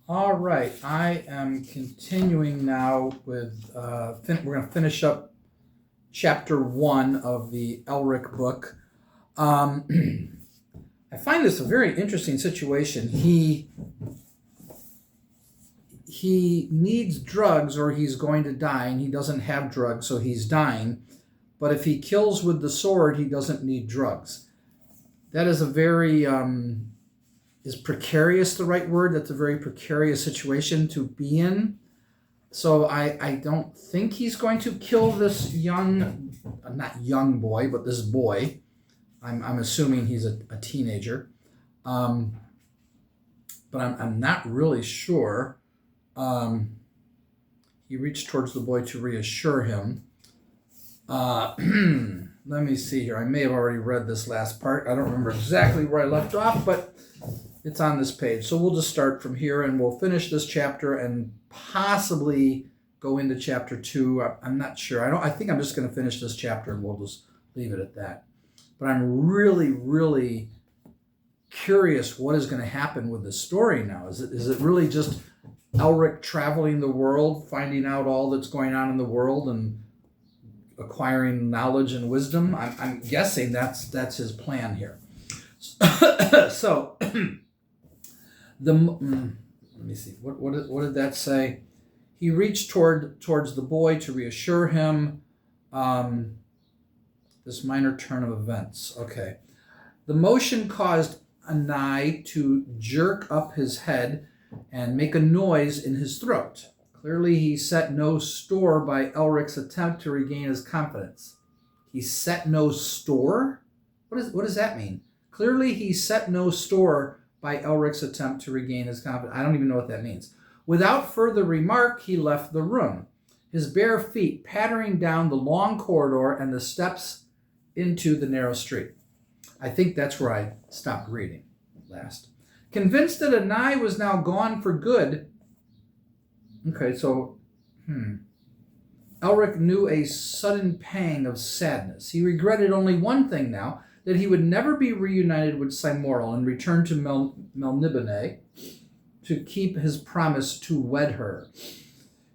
All right, I am continuing now with, we're going to finish up chapter 1 of the Elric book. Um, I find this a very interesting situation. He needs drugs or he's going to die, and he doesn't have drugs, so he's dying. But if he kills with the sword, he doesn't need drugs. That is a very is precarious the right word? That's a very precarious situation to be in. So I don't think he's going to kill this not young boy, but this boy. I'm assuming he's a teenager. Um, but I'm not really sure. He reached towards the boy to reassure him. Let me see here. I may have already read this last part. I don't remember exactly where I left off, but it's on this page. So we'll just start from here and we'll finish this chapter and possibly go into chapter 2. I'm not sure. I think I'm just going to finish this chapter and we'll just leave it at that. But I'm really, really curious what is going to happen with this story now. Is it really just Elric traveling the world, finding out all that's going on in the world and acquiring knowledge and wisdom? I'm guessing that's his plan here. So let me see. What did that say? He reached towards the boy to reassure him. This minor turn of events. Okay. The motion caused Anai to jerk up his head and make a noise in his throat. Clearly, he set no store by Elric's attempt to regain his confidence. He set no store? What does that mean? Clearly, he set no store by Elric's attempt to regain his confidence. I don't even know what that means. Without further remark, he left the room, his bare feet pattering down the long corridor and the steps into the narrow street. I think that's where I stopped reading last. Convinced that Anai was now gone for good. Okay, so, Elric knew a sudden pang of sadness. He regretted only one thing now, that he would never be reunited with Cymoril and return to Melnibone to keep his promise to wed her.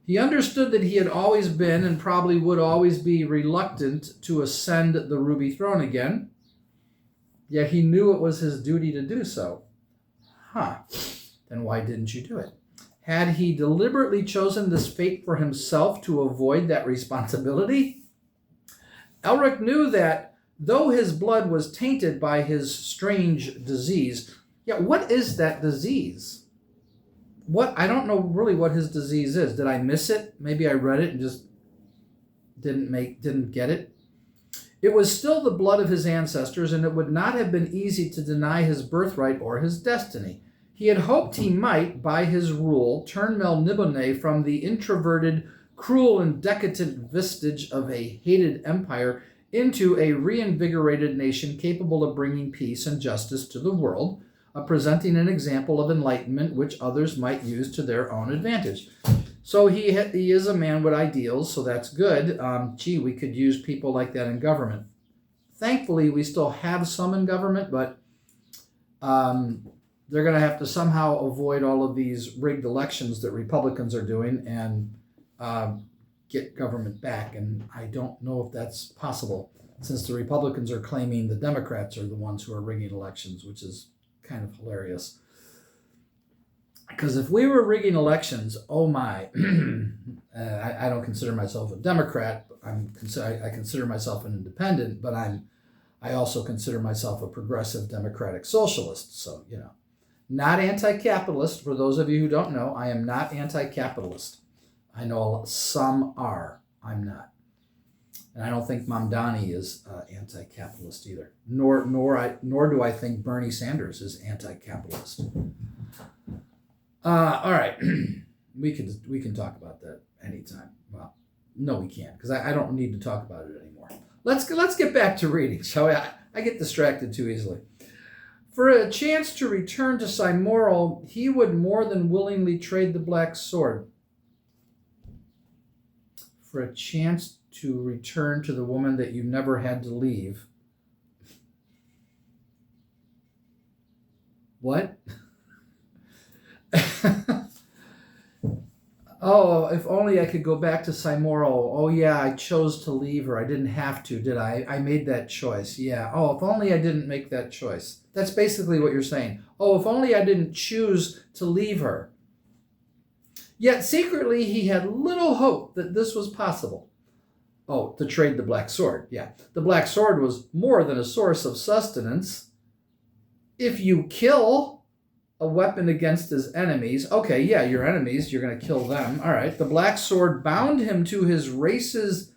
He understood that he had always been and probably would always be reluctant to ascend the ruby throne again, yet he knew it was his duty to do so. Then why didn't you do it? Had he deliberately chosen this fate for himself to avoid that responsibility? Elric knew that, though his blood was tainted by his strange disease, yet what is that disease? I don't know really what his disease is. Did I miss it? Maybe I read it and just didn't get it. It was still the blood of his ancestors, and it would not have been easy to deny his birthright or his destiny. He had hoped he might, by his rule, turn Melnibone from the introverted, cruel, and decadent vestige of a hated empire into a reinvigorated nation capable of bringing peace and justice to the world, presenting an example of enlightenment which others might use to their own advantage. So he is a man with ideals, so that's good. We could use people like that in government. Thankfully, we still have some in government, but they're going to have to somehow avoid all of these rigged elections that Republicans are doing and get government back. And I don't know if that's possible, since the Republicans are claiming the Democrats are the ones who are rigging elections, which is kind of hilarious. Because if we were rigging elections, oh my, I don't consider myself a Democrat. I consider myself an independent, but I also consider myself a progressive democratic socialist. So, not anti-capitalist. For those of you who don't know, I am not anti-capitalist. I know some are. I'm not. And I don't think Mamdani is anti-capitalist either. Nor do I think Bernie Sanders is anti-capitalist. All right, we can talk about that anytime. Well, no, we can't, because I don't need to talk about it anymore. Let's get back to reading, shall we? I get distracted too easily. For a chance to return to Cymoril, he would more than willingly trade the black sword. For a chance to return to the woman that you never had to leave. What? Oh, if only I could go back to Cymoril. Oh, yeah, I chose to leave her. I didn't have to, did I? I made that choice. Yeah. Oh, if only I didn't make that choice. That's basically what you're saying. Oh, if only I didn't choose to leave her. Yet secretly he had little hope that this was possible. Oh, to trade the black sword. Yeah. The black sword was more than a source of sustenance. If you kill a weapon against his enemies. Okay, yeah, your enemies, you're going to kill them. All right. The black sword bound him to his race's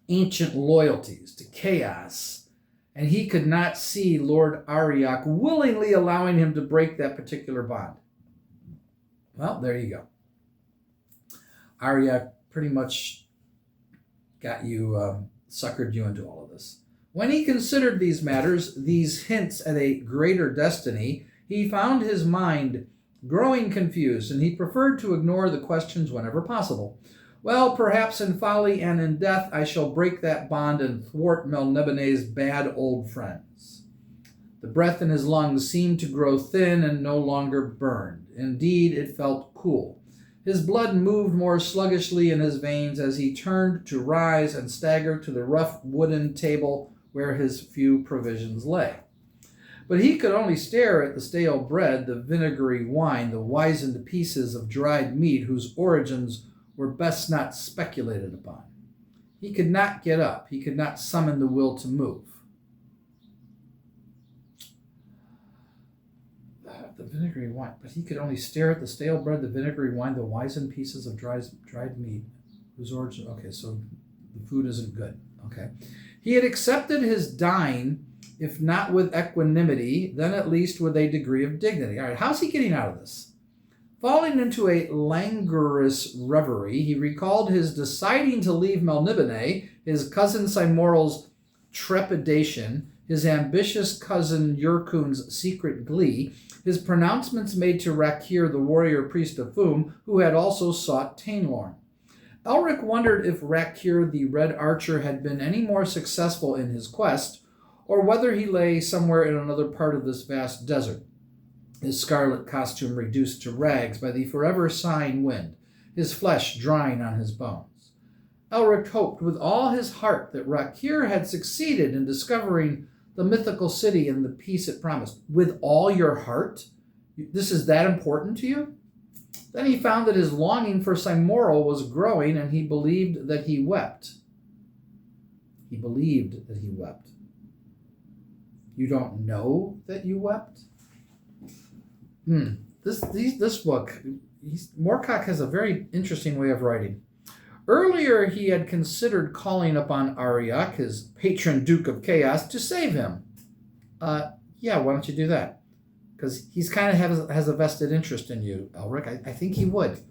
ancient loyalties, to chaos, and he could not see Lord Ariok willingly allowing him to break that particular bond. Well, there you go. Ariok pretty much got you, suckered you into all of this. When he considered these matters, these hints at a greater destiny, he found his mind growing confused, and he preferred to ignore the questions whenever possible. Well, perhaps in folly and in death I shall break that bond and thwart Melnibone's bad old friends. The breath in his lungs seemed to grow thin and no longer burned. Indeed, it felt cool. His blood moved more sluggishly in his veins as he turned to rise and stagger to the rough wooden table where his few provisions lay. But he could only stare at the stale bread, the vinegary wine, the wizened pieces of dried meat whose origins were best not speculated upon. He could not get up. He could not summon the will to move. The vinegary wine, but he could only stare at the stale bread, the vinegary wine, the wizened pieces of dried meat whose origin. Okay, so the food isn't good. Okay. He had accepted his dying, if not with equanimity, then at least with a degree of dignity. All right, how's he getting out of this? Falling into a languorous reverie, he recalled his deciding to leave Melnibone, his cousin Cymoril's trepidation, his ambitious cousin Yurkun's secret glee, his pronouncements made to Rakir, the warrior priest of Fum, who had also sought Tainlorn. Elric wondered if Rakir, the red archer, had been any more successful in his quest, or whether he lay somewhere in another part of this vast desert, his scarlet costume reduced to rags by the forever sighing wind, his flesh drying on his bones. Elric hoped with all his heart that Rakir had succeeded in discovering the mythical city and the peace it promised. With all your heart? This is that important to you? Then he found that his longing for Cymoril was growing, and he believed that he wept. He believed that he wept. You don't know that you wept? This book, Moorcock has a very interesting way of writing. Earlier, he had considered calling upon Ariok, his patron Duke of Chaos, to save him. Yeah, why don't you do that? Because he's kind of has a vested interest in you, Elric. I think he would.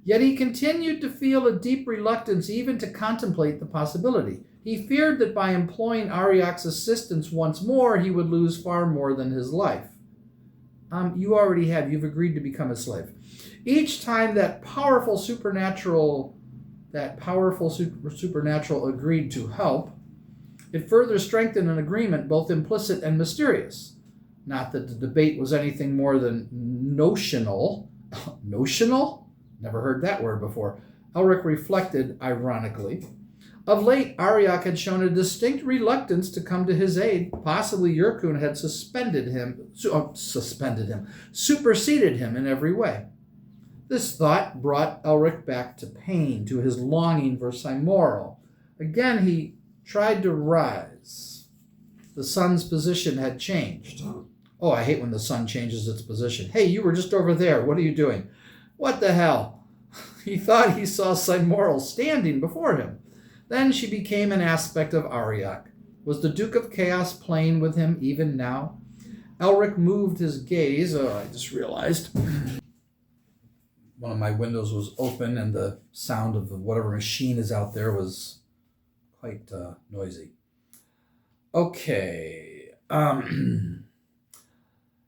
Yet he continued to feel a deep reluctance even to contemplate the possibility. He feared that by employing Ariok's assistance once more, he would lose far more than his life. You already have. You've agreed to become a slave. Each time that powerful supernatural agreed to help, it further strengthened an agreement both implicit and mysterious. Not that the debate was anything more than notional. Notional? Never heard that word before. Elric reflected ironically. Of late, Ariok had shown a distinct reluctance to come to his aid. Possibly Yurkun had superseded him in every way. This thought brought Elric back to pain, to his longing for Cymoril. Again, he tried to rise. The sun's position had changed. Oh, I hate when the sun changes its position. Hey, you were just over there. What are you doing? What the hell? He thought he saw Cymoril standing before him. Then she became an aspect of Ariok. Was the Duke of Chaos playing with him even now? Elric moved his gaze. Oh, I just realized one of my windows was open and the sound of whatever machine is out there was quite noisy. Okay.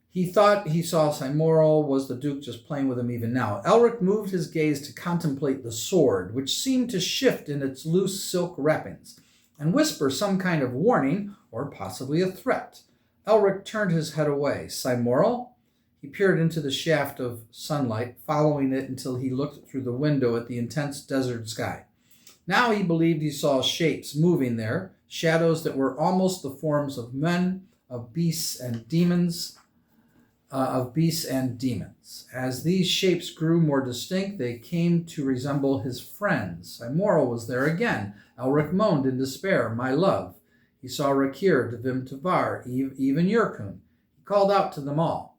He thought he saw Cymoril. Was the Duke just playing with him even now? Elric moved his gaze to contemplate the sword, which seemed to shift in its loose silk wrappings, and whisper some kind of warning, or possibly a threat. Elric turned his head away. Cymoril? He peered into the shaft of sunlight, following it until he looked through the window at the intense desert sky. Now he believed he saw shapes moving there, shadows that were almost the forms of men, of beasts and demons. As these shapes grew more distinct, they came to resemble his friends. Immoral was there again. Elric moaned in despair, "My love." He saw Rakir, Devim Tavar, even Yurkun. He called out to them all.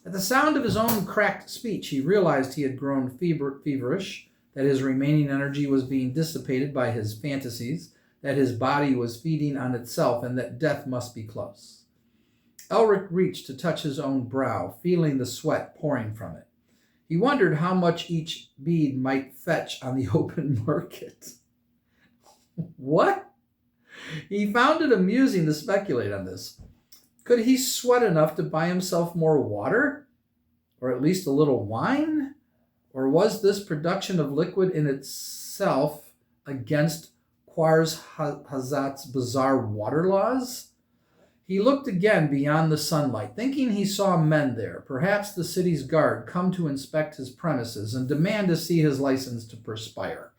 At the sound of his own cracked speech, he realized he had grown feverish, that his remaining energy was being dissipated by his fantasies, that his body was feeding on itself, and that death must be close. Elric reached to touch his own brow, feeling the sweat pouring from it. He wondered how much each bead might fetch on the open market. What? He found it amusing to speculate on this. Could he sweat enough to buy himself more water? Or at least a little wine? Or was this production of liquid in itself against Hazat's bizarre water laws? He looked again beyond the sunlight, thinking he saw men there, perhaps the city's guard, come to inspect his premises and demand to see his license to perspire.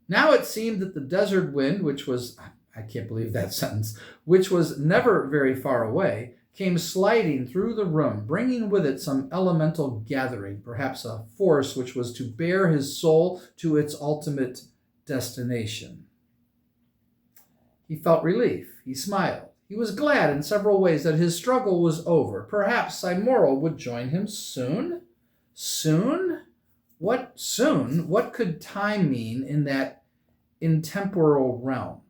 Now it seemed that the desert wind, which was, I can't believe that sentence, which was never very far away, came sliding through the room, bringing with it some elemental gathering, perhaps a force which was to bear his soul to its ultimate destination. He felt relief. He smiled. He was glad in several ways that his struggle was over. Perhaps Immoral would join him soon? Soon? What soon? What could time mean in that intemporal realm?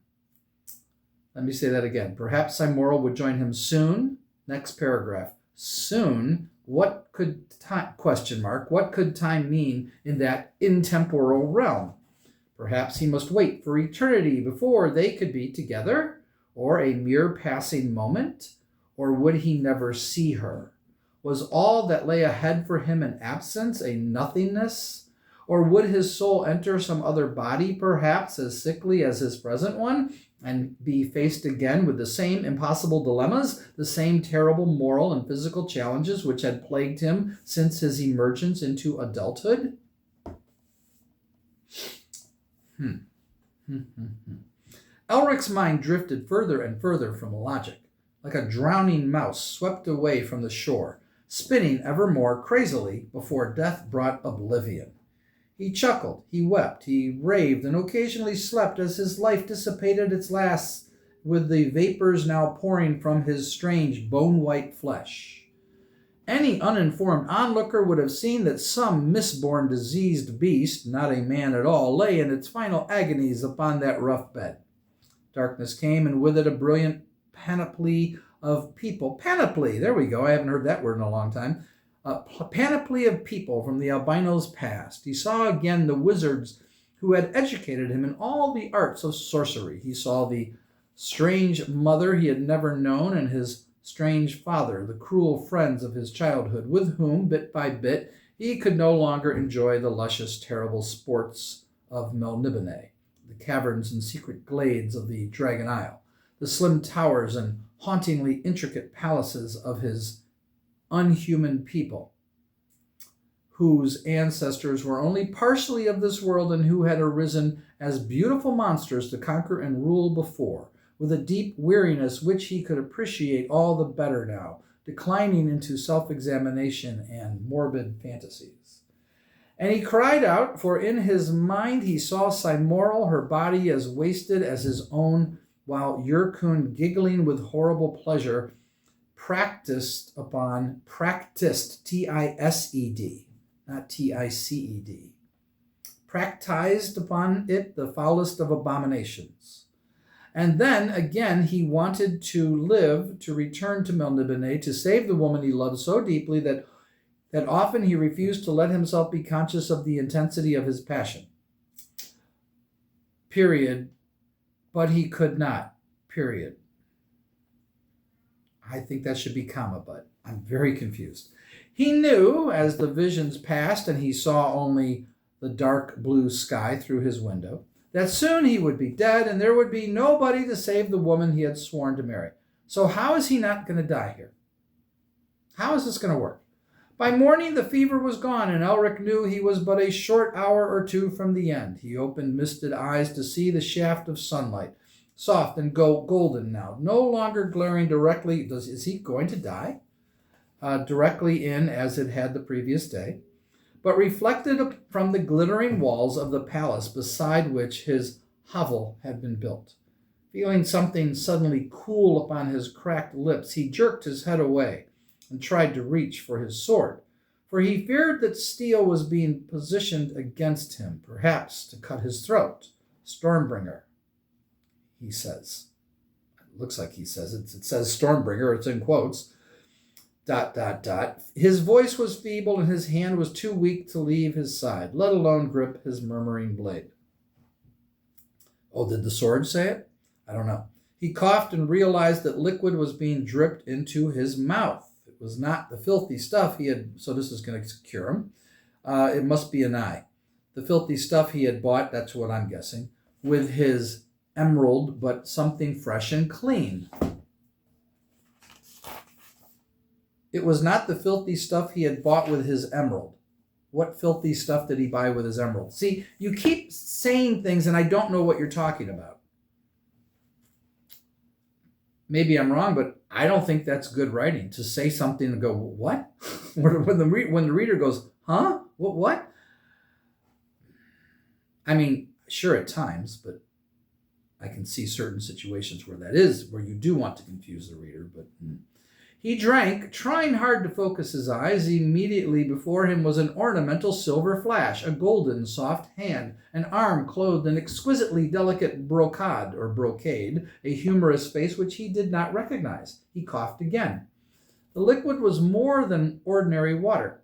Let me say that again. Perhaps Immoral would join him soon? Next paragraph. Soon? What could time, what could time mean in that intemporal realm? Perhaps he must wait for eternity before they could be together, or a mere passing moment, or would he never see her? Was all that lay ahead for him an absence, a nothingness? Or would his soul enter some other body, perhaps as sickly as his present one, and be faced again with the same impossible dilemmas, the same terrible moral and physical challenges which had plagued him since his emergence into adulthood? Elric's mind drifted further and further from logic, like a drowning mouse swept away from the shore, spinning ever more crazily before death brought oblivion. He chuckled, he wept, he raved, and occasionally slept as his life dissipated its last with the vapors now pouring from his strange bone-white flesh. Any uninformed onlooker would have seen that some misborn diseased beast, not a man at all, lay in its final agonies upon that rough bed. Darkness came, and with it a brilliant panoply of people. Panoply, there we go, I haven't heard that word in a long time. A panoply of people from the albino's past. He saw again the wizards who had educated him in all the arts of sorcery. He saw the strange mother he had never known and his strange father, the cruel friends of his childhood, with whom, bit by bit, he could no longer enjoy the luscious, terrible sports of Melnibone, the caverns and secret glades of the Dragon Isle, the slim towers and hauntingly intricate palaces of his unhuman people, whose ancestors were only partially of this world and who had arisen as beautiful monsters to conquer and rule before, with a deep weariness which he could appreciate all the better now, declining into self-examination and morbid fantasies. And he cried out, for in his mind he saw Cymoral, her body as wasted as his own, while Yurkun, giggling with horrible pleasure, practiced, T-I-S-E-D, not T-I-C-E-D, practiced upon it the foulest of abominations. And then, again, he wanted to live, to return to Melnibone, to save the woman he loved so deeply that often he refused to let himself be conscious of the intensity of his passion. Period. But he could not. Period. I think that should be comma, but I'm very confused. He knew, as the visions passed and he saw only the dark blue sky through his window, that soon he would be dead and there would be nobody to save the woman he had sworn to marry. So how is he not going to die here? How is this going to work? By morning, the fever was gone, and Elric knew he was but a short hour or two from the end. He opened misted eyes to see the shaft of sunlight, soft and golden now, no longer glaring directly. Is he going to die? Directly in as it had the previous day, but reflected from the glittering walls of the palace beside which his hovel had been built. Feeling something suddenly cool upon his cracked lips, he jerked his head away and tried to reach for his sword, for he feared that steel was being positioned against him, perhaps to cut his throat. Stormbringer, he says. It looks like he says it. It says Stormbringer, it's in quotes. ... His voice was feeble and his hand was too weak to leave his side, let alone grip his murmuring blade. Oh, did the sword say it? I don't know. He coughed and realized that liquid was being dripped into his mouth. It was not the filthy stuff he had, so this is going to cure him. It must be an eye. The filthy stuff he had bought, that's what I'm guessing, with his emerald, but something fresh and clean. It was not the filthy stuff he had bought with his emerald. What filthy stuff did he buy with his emerald? See, you keep saying things and I don't know what you're talking about. Maybe I'm wrong, but I don't think that's good writing, to say something and go, what? when the reader goes, huh? What? I mean, sure at times, but I can see certain situations where that is, where you do want to confuse the reader, but... He drank, trying hard to focus his eyes. Immediately before him was an ornamental silver flash, a golden soft hand, an arm clothed in exquisitely delicate brocade, a humorous face which he did not recognize. He coughed again. The liquid was more than ordinary water.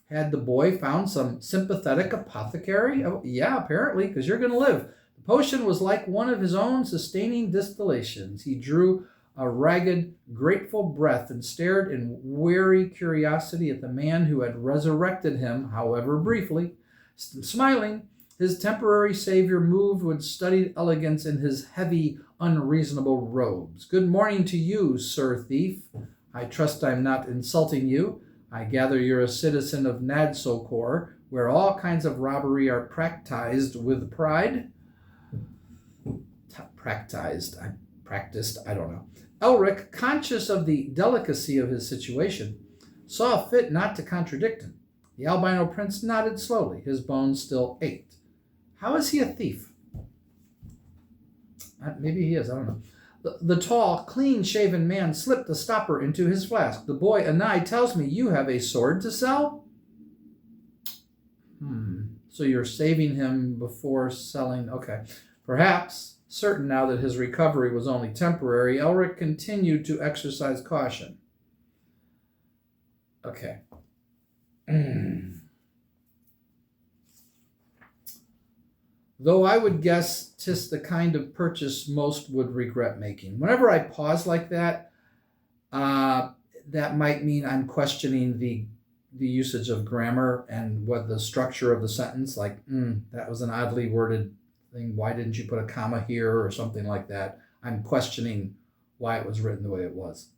Had the boy found some sympathetic apothecary? Oh, yeah, apparently, because you're going to live. The potion was like one of his own sustaining distillations. He drew a ragged, grateful breath and stared in weary curiosity at the man who had resurrected him, however briefly. Smiling, his temporary savior moved with studied elegance in his heavy, unreasonable robes. Good morning to you, Sir Thief. I trust I'm not insulting you. I gather you're a citizen of Nadsokor, where all kinds of robbery are practiced with pride. Practiced, I don't know. Elric, conscious of the delicacy of his situation, saw fit not to contradict him. The albino prince nodded slowly. His bones still ached. How is he a thief? Maybe he is, I don't know. The tall, clean-shaven man slipped a stopper into his flask. The boy Anai tells me you have a sword to sell? So you're saving him before selling... Okay. Perhaps... Certain now that his recovery was only temporary, Elric continued to exercise caution. Okay. Though I would guess 'tis the kind of purchase most would regret making. Whenever I pause like that, that might mean I'm questioning the usage of grammar and what the structure of the sentence, like, that was an oddly worded thing. Why didn't you put a comma here or something like that? I'm questioning why it was written the way it was.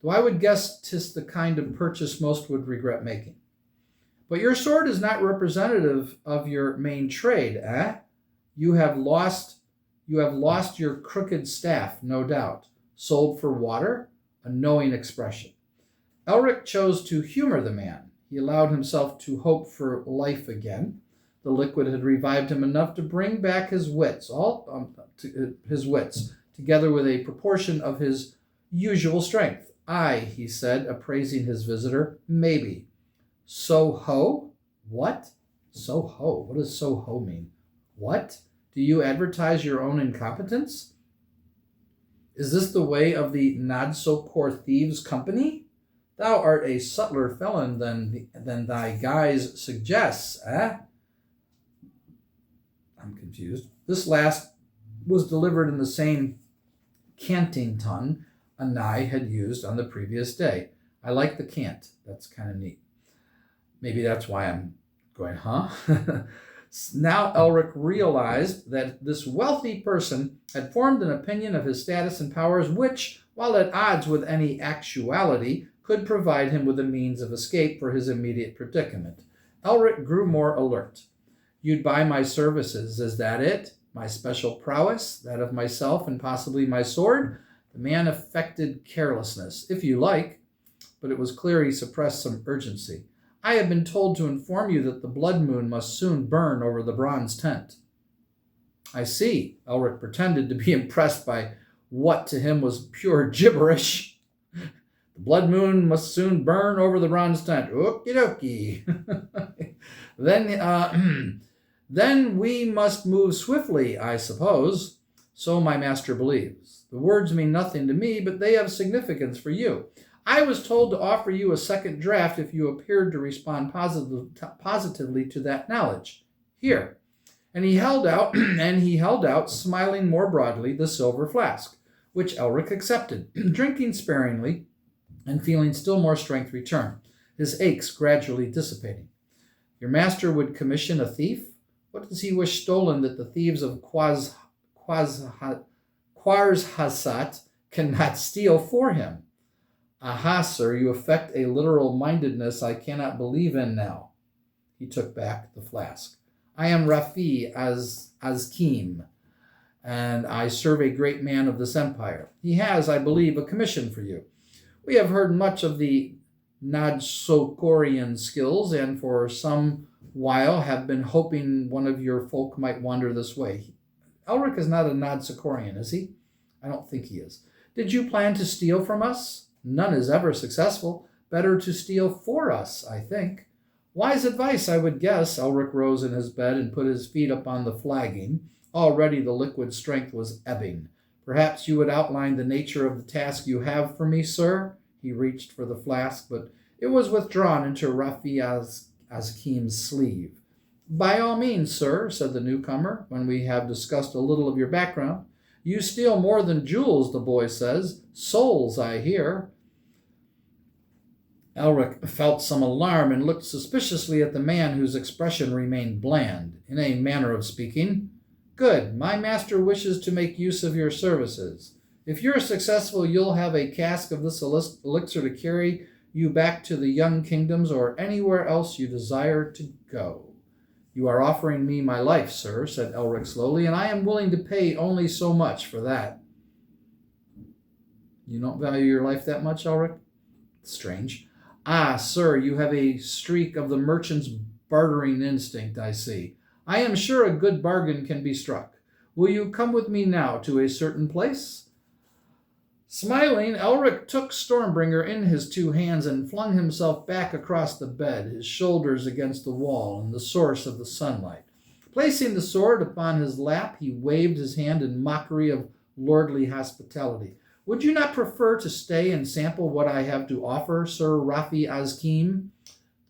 Though I would guess 'tis the kind of purchase most would regret making. But your sword is not representative of your main trade, eh? You have lost your crooked staff, no doubt. Sold for water? A knowing expression. Elric chose to humor the man. He allowed himself to hope for life again. The liquid had revived him enough to bring back his wits, together with a proportion of his usual strength. Aye, he said, appraising his visitor, maybe. So-ho? What? So-ho? What does so-ho mean? What? Do you advertise your own incompetence? Is this the way of the Nadsokor Thieves' Company? Thou art a subtler felon than thy guise suggests, eh? I'm confused. This last was delivered in the same canting tongue Anai had used on the previous day. I like the cant. That's kind of neat. Maybe that's why I'm going, huh? Now Elric realized that this wealthy person had formed an opinion of his status and powers which, while at odds with any actuality, could provide him with a means of escape for his immediate predicament. Elric grew more alert. You'd buy my services, is that it? My special prowess, that of myself and possibly my sword? The man affected carelessness. If you like, but it was clear he suppressed some urgency. I have been told to inform you that the blood moon must soon burn over the bronze tent. I see. Elric pretended to be impressed by what to him was pure gibberish. The blood moon must soon burn over the bronze tent. Okie dokie. Then we must move swiftly, I suppose. So my master believes. The words mean nothing to me, but they have significance for you. I was told to offer you a second draft if you appeared to respond positively to that knowledge. Here. And he held out, smiling more broadly, the silver flask, which Elric accepted, drinking sparingly and feeling still more strength return, his aches gradually dissipating. Your master would commission a thief? What does he wish stolen that the thieves of Quarzhasat cannot steal for him? Aha, sir, you affect a literal mindedness I cannot believe in now. He took back the flask. I am Rafi Azkim, and I serve a great man of this empire. He has, I believe, a commission for you. We have heard much of the Nadsokorian skills, and for some while have been hoping one of your folk might wander this way. Elric is not a Nadsokorian, is he? I don't think he is. Did you plan to steal from us? None is ever successful. Better to steal for us, I think. Wise advice, I would guess. Elric rose in his bed and put his feet upon the flagging. Already the liquid strength was ebbing. Perhaps you would outline the nature of the task you have for me, sir? He reached for the flask, but it was withdrawn into Rafi Azkim's sleeve. By all means, sir, said the newcomer, when we have discussed a little of your background. You steal more than jewels, the boy says. Souls, I hear. Elric felt some alarm and looked suspiciously at the man whose expression remained bland, in a manner of speaking. Good. My master wishes to make use of your services. If you're successful, you'll have a cask of this elixir to carry you back to the young kingdoms or anywhere else you desire to go. You are offering me my life, sir, said Elric slowly, and I am willing to pay only so much for that. You don't value your life that much, Elric? Strange. Ah, sir, you have a streak of the merchant's bartering instinct, I see. I am sure a good bargain can be struck. Will you come with me now to a certain place? Smiling, Elric took Stormbringer in his two hands and flung himself back across the bed, his shoulders against the wall and the source of the sunlight. Placing the sword upon his lap, he waved his hand in mockery of lordly hospitality. Would you not prefer to stay and sample what I have to offer, Sir Rafi Azkim?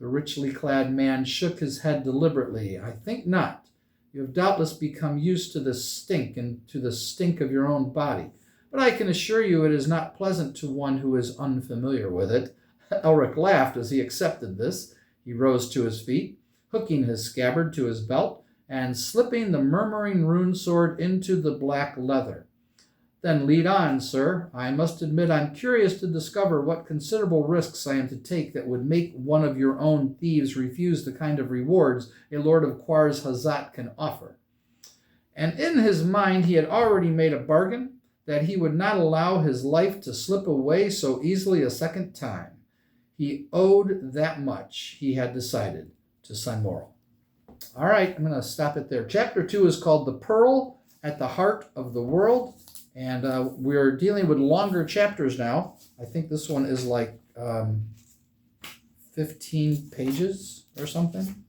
The richly clad man shook his head deliberately. I think not. You have doubtless become used to the stink and to the stink of your own body. But I can assure you it is not pleasant to one who is unfamiliar with it. Elric laughed as he accepted this. He rose to his feet, hooking his scabbard to his belt, and slipping the murmuring rune sword into the black leather. Then lead on, sir. I must admit I'm curious to discover what considerable risks I am to take that would make one of your own thieves refuse the kind of rewards a lord of Quarzhasat can offer. And in his mind he had already made a bargain that he would not allow his life to slip away so easily a second time. He owed that much, he had decided, to Sinmoral. All right, I'm going to stop it there. Chapter 2 is called The Pearl at the Heart of the World. And we're dealing with longer chapters now. I think this one is like 15 pages or something.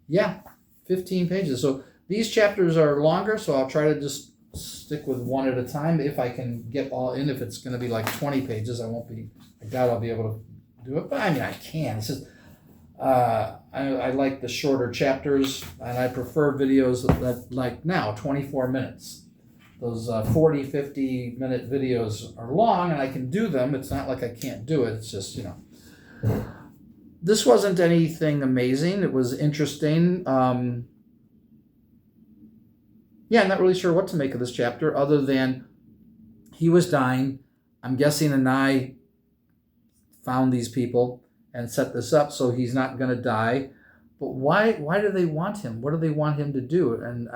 Yeah, 15 pages. So these chapters are longer, so I'll try to just stick with one at a time if I can get all in. If it's going to be like 20 pages, I doubt I'll be able to do it. But I mean, I can. It's just... I like the shorter chapters, and I prefer videos that like now, 24 minutes. Those 40, 50-minute videos are long, and I can do them. It's not like I can't do it. It's just, This wasn't anything amazing. It was interesting. I'm not really sure what to make of this chapter, other than he was dying. I'm guessing Anai found these people and set this up so he's not going to die. But why do they want him? What do they want him to do? And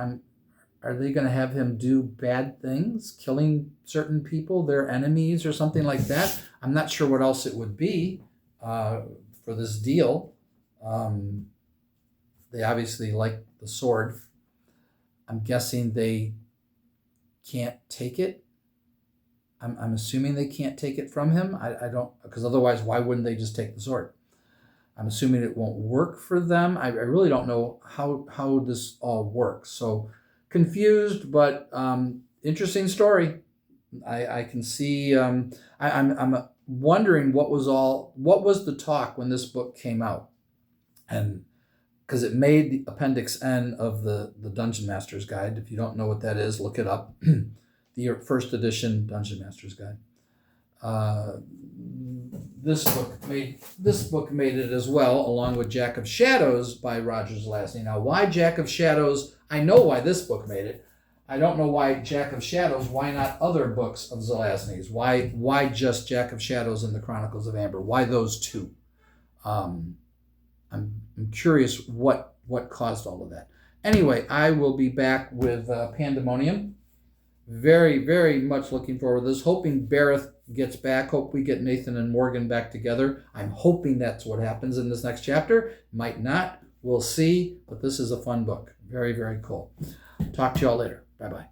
are they going to have him do bad things, killing certain people, their enemies, or something like that? I'm not sure what else it would be for this deal. They obviously like the sword. I'm guessing they can't take it. I'm assuming they can't take it from him. I don't, because otherwise, why wouldn't they just take the sword? I'm assuming it won't work for them. I really don't know how this all works. So confused, but interesting story. I can see. I'm wondering what was the talk when this book came out, and because it made the Appendix N of the Dungeon Master's Guide. If you don't know what that is, look it up. The first edition Dungeon Master's Guide. This book made it as well, along with Jack of Shadows by Roger Zelazny. Now, why Jack of Shadows? I know why this book made it. I don't know why Jack of Shadows. Why not other books of Zelazny's? Why just Jack of Shadows and the Chronicles of Amber? Why those two? I'm curious what caused all of that. Anyway, I will be back with Pandemonium. Very, very much looking forward to this. Hoping Bareth gets back. Hope we get Nathan and Morgan back together. I'm hoping that's what happens in this next chapter. Might not. We'll see. But this is a fun book. Very, very cool. Talk to y'all later. Bye-bye.